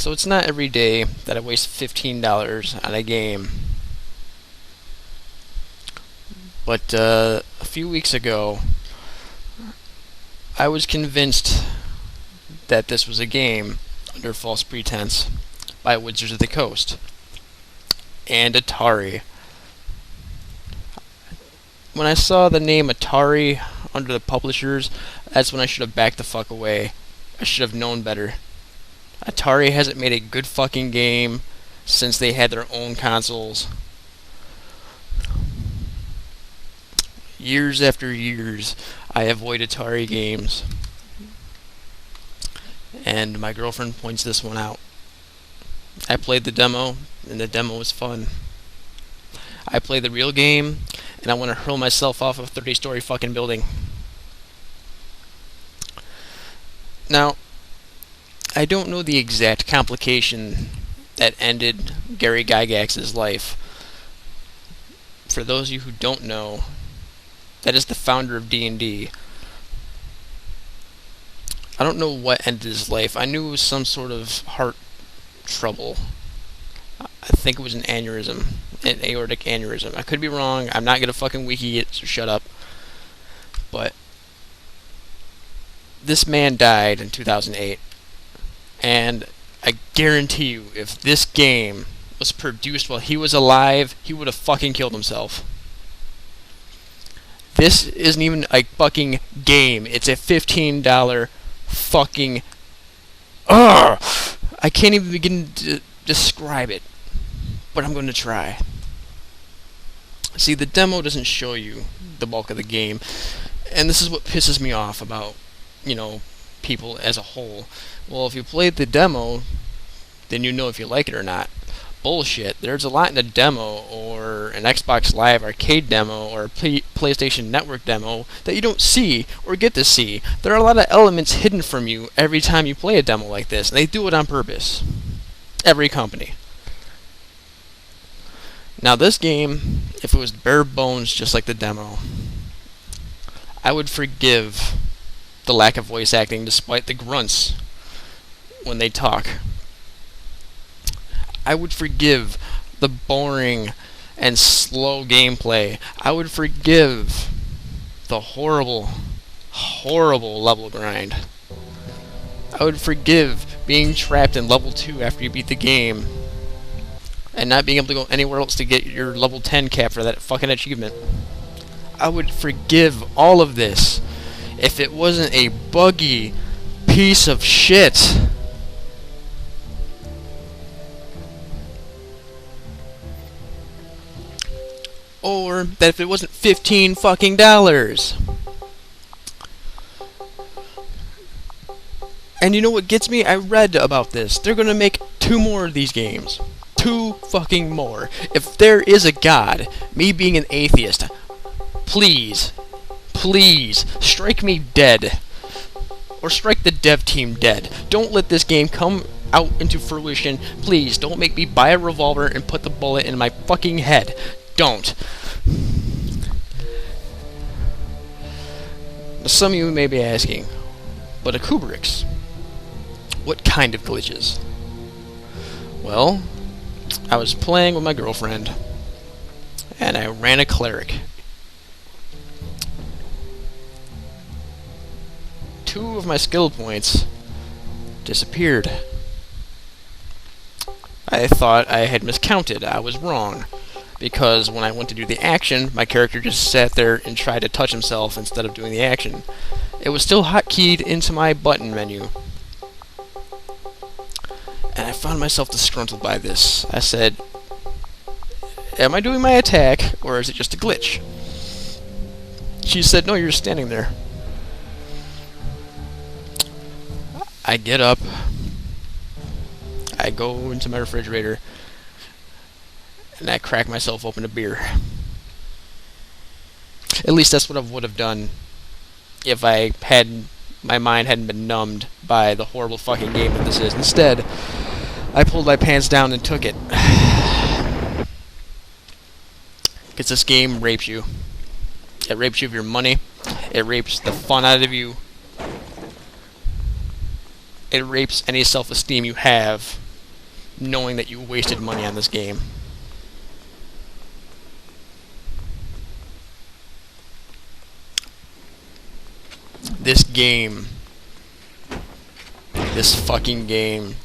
So it's not every day that I waste $15 on a game. But a few weeks ago, I was convinced that this was a game under false pretense by Wizards of the Coast and Atari. When I saw the name Atari under the publishers, that's when I should have backed the fuck away. I should have known better. Atari hasn't made a good fucking game since they had their own consoles. Years after years, I avoid Atari games. And my girlfriend points this one out. I played the demo, and the demo was fun. I played the real game, and I want to hurl myself off a 30-story fucking building. Now, I don't know the exact complication that ended Gary Gygax's life. For those of you who don't know, that is the founder of D&D. I don't know what ended his life. I knew it was some sort of heart trouble. I think it was an aneurysm, an aortic aneurysm. I could be wrong. I'm not gonna fucking wiki it, so shut up. But this man died in 2008, and I guarantee you, if this game was produced while he was alive, he would have fucking killed himself. This isn't even a fucking game. It's a $15 fucking... Ugh! I can't even begin to describe it, but I'm going to try. See, the demo doesn't show you the bulk of the game, and this is what pisses me off about, people as a whole. Well, if you played the demo, then you know if you like it or not. Bullshit. There's a lot in the demo, or an Xbox Live Arcade demo, or a PlayStation Network demo that you don't see or get to see. There are a lot of elements hidden from you every time you play a demo like this, and they do it on purpose. Every company. Now this game, if it was bare bones just like the demo, I would forgive the lack of voice acting despite the grunts when they talk. I would forgive the boring and slow gameplay. I would forgive the horrible, horrible level grind. I would forgive being trapped in level 2 after you beat the game and not being able to go anywhere else to get your level 10 cap for that fucking achievement. I would forgive all of this if it wasn't a buggy piece of shit. Or that if it wasn't $15 fucking dollars. And you know what gets me? I read about this. They're gonna make 2 more of these games. 2 fucking more. If there is a God, me being an atheist, please, strike me dead. Or strike the dev team dead. Don't let this game come out into fruition. Please, don't make me buy a revolver and put the bullet in my fucking head. Don't. Now, some of you may be asking, but Akubarix, what kind of glitches? Well, I was playing with my girlfriend, and I ran a cleric. 2 of my skill points disappeared. I thought I had miscounted. I was wrong. Because when I went to do the action, my character just sat there and tried to touch himself instead of doing the action. It was still hotkeyed into my button menu. And I found myself disgruntled by this. I said, am I doing my attack, or is it just a glitch? She said, no, you're standing there. I get up. I go into my refrigerator. And I crack myself open a beer. At least that's what I would have done if my mind hadn't been numbed by the horrible fucking game that this is. Instead, I pulled my pants down and took it. Because this game rapes you. It rapes you of your money. It rapes the fun out of you. It rapes any self-esteem you have knowing that you wasted money on this game. This game. This fucking game.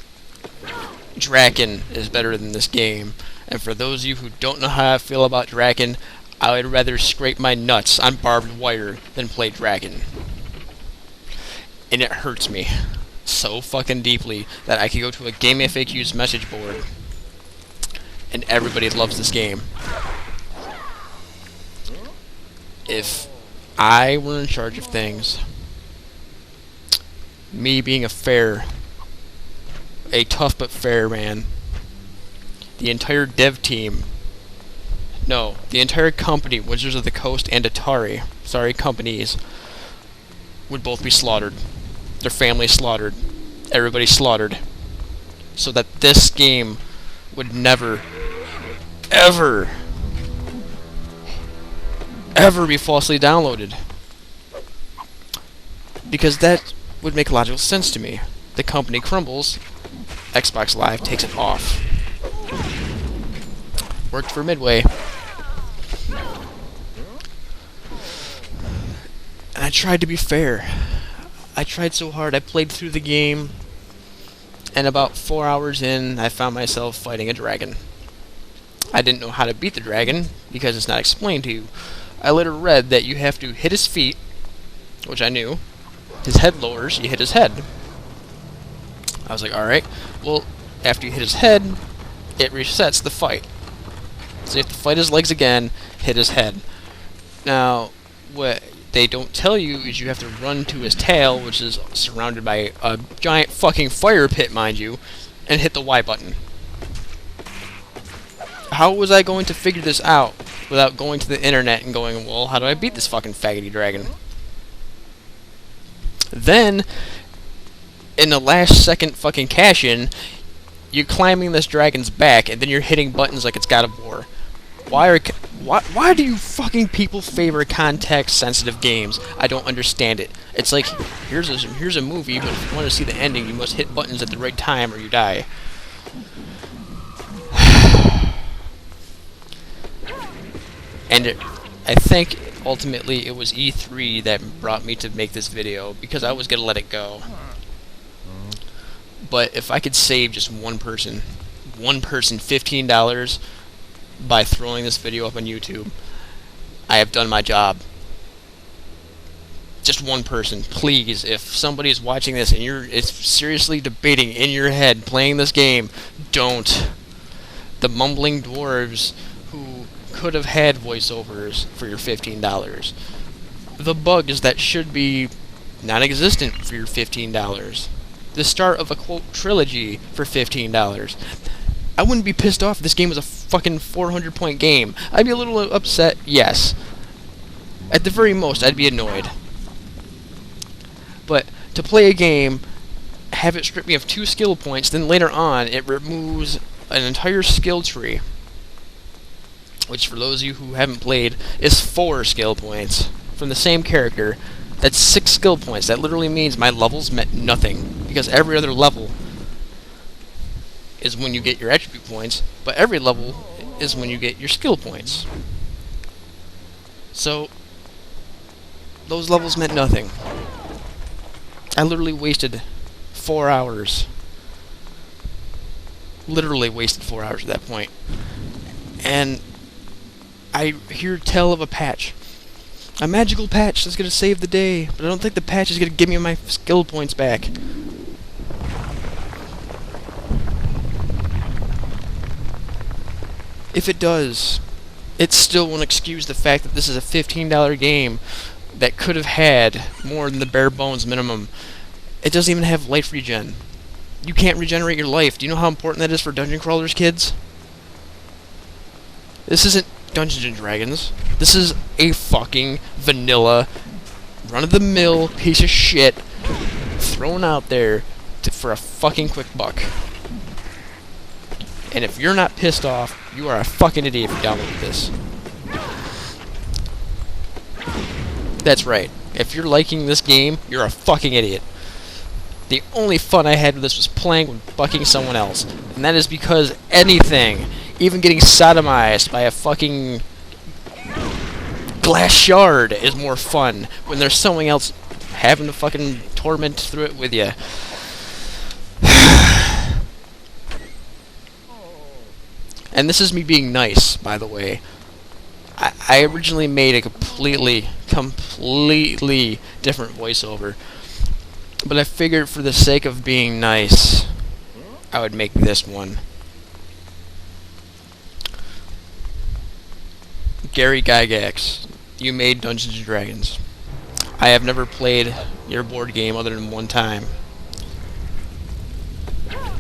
Draken is better than this game. And for those of you who don't know how I feel about Draken, I would rather scrape my nuts on barbed wire than play Draken. And it hurts me so fucking deeply that I could go to a Game FAQ's message board and everybody loves this game. If I were in charge of things, me being a tough but fair man, the entire dev team, no, the entire company, Wizards of the Coast and Atari, sorry, companies, would both be slaughtered. Their families slaughtered. Everybody slaughtered. So that this game would never, ever be falsely downloaded. Because that would make logical sense to me. The company crumbles, Xbox Live takes it off. Worked for Midway. And I tried to be fair. I tried so hard. I played through the game, and about 4 hours in, I found myself fighting a dragon. I didn't know how to beat the dragon, because it's not explained to you. I later read that you have to hit his feet, which I knew. His head lowers, you hit his head. I was like, alright, well, after you hit his head, it resets the fight. So you have to fight his legs again, hit his head. Now, what they don't tell you is you have to run to his tail, which is surrounded by a giant fucking fire pit, mind you, and hit the Y button. How was I going to figure this out without going to the internet and going, well, how do I beat this fucking faggoty dragon? Then, in the last second fucking cash-in, you're climbing this dragon's back, and then you're hitting buttons like it's God of War. Why do you fucking people favor context-sensitive games? I don't understand it. It's like, here's a movie, but if you want to see the ending, you must hit buttons at the right time or you die. And I think, ultimately, it was E3 that brought me to make this video, because I was going to let it go. But if I could save just one person $15 by throwing this video up on YouTube, I have done my job. Just one person, please. If somebody is watching this and you're seriously debating in your head playing this game, don't. The mumbling dwarves who could have had voiceovers for your $15. The bugs that should be non-existent for your $15. The start of a quote trilogy for $15. I wouldn't be pissed off if this game was a fucking 400-point game. I'd be a little upset, yes. At the very most, I'd be annoyed. But to play a game, have it strip me of 2 skill points, then later on it removes an entire skill tree, which for those of you who haven't played, is 4 skill points from the same character. That's 6 skill points. That literally means my levels meant nothing, because every other level is when you get your attribute points, but every level is when you get your skill points. So, those levels meant nothing. I literally wasted 4 hours. Literally wasted 4 hours at that point. And I hear tell of a patch. A magical patch that's going to save the day, but I don't think the patch is going to give me my skill points back. If it does, it still won't excuse the fact that this is a $15 game that could have had more than the bare bones minimum. It doesn't even have life regen. You can't regenerate your life. Do you know how important that is for dungeon crawlers, kids? This isn't Dungeons and Dragons. This is a fucking vanilla, run-of-the-mill piece of shit thrown out there for a fucking quick buck. And if you're not pissed off, you are a fucking idiot if you download this. That's right. If you're liking this game, you're a fucking idiot. The only fun I had with this was playing with fucking someone else. And that is because anything, even getting sodomized by a fucking glass shard, is more fun when there's someone else having to fucking torment through it with you. And this is me being nice, by the way. I originally made a completely different voiceover. But I figured for the sake of being nice, I would make this one. Gary Gygax, you made Dungeons & Dragons. I have never played your board game other than one time.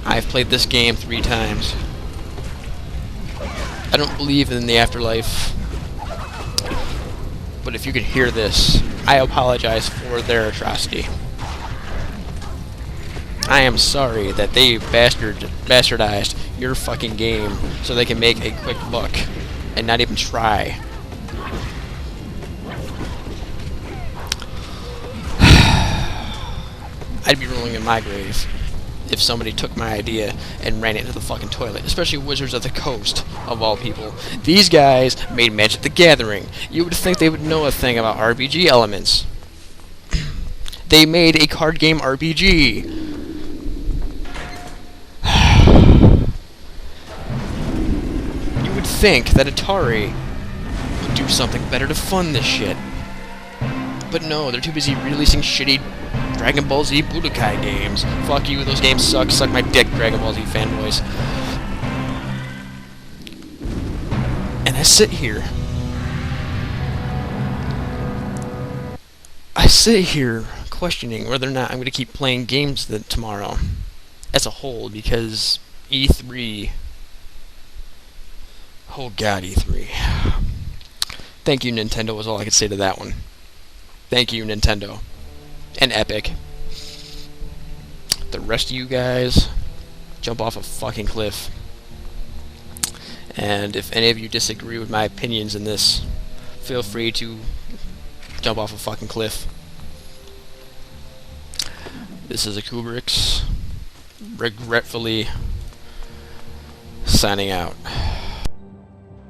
I've played this game 3 times. I don't believe in the afterlife. But if you could hear this, I apologize for their atrocity. I am sorry that they bastardized your fucking game so they can make a quick buck and not even try. I'd be rolling in my grave if somebody took my idea and ran it into the fucking toilet, especially Wizards of the Coast, of all people. These guys made Magic the Gathering. You would think they would know a thing about RPG elements. They made a card game RPG. You would think that Atari would do something better to fund this shit. But no, they're too busy releasing shitty Dragon Ball Z Budokai games. Fuck you, those games suck. Suck my dick, Dragon Ball Z fanboys. And I sit here questioning whether or not I'm going to keep playing games tomorrow as a whole, because E3... Oh god, E3. Thank you, Nintendo, was all I could say to that one. Thank you, Nintendo. And Epic. The rest of you guys, jump off a fucking cliff. And if any of you disagree with my opinions in this, feel free to jump off a fucking cliff. This is Akubarix, regretfully signing out.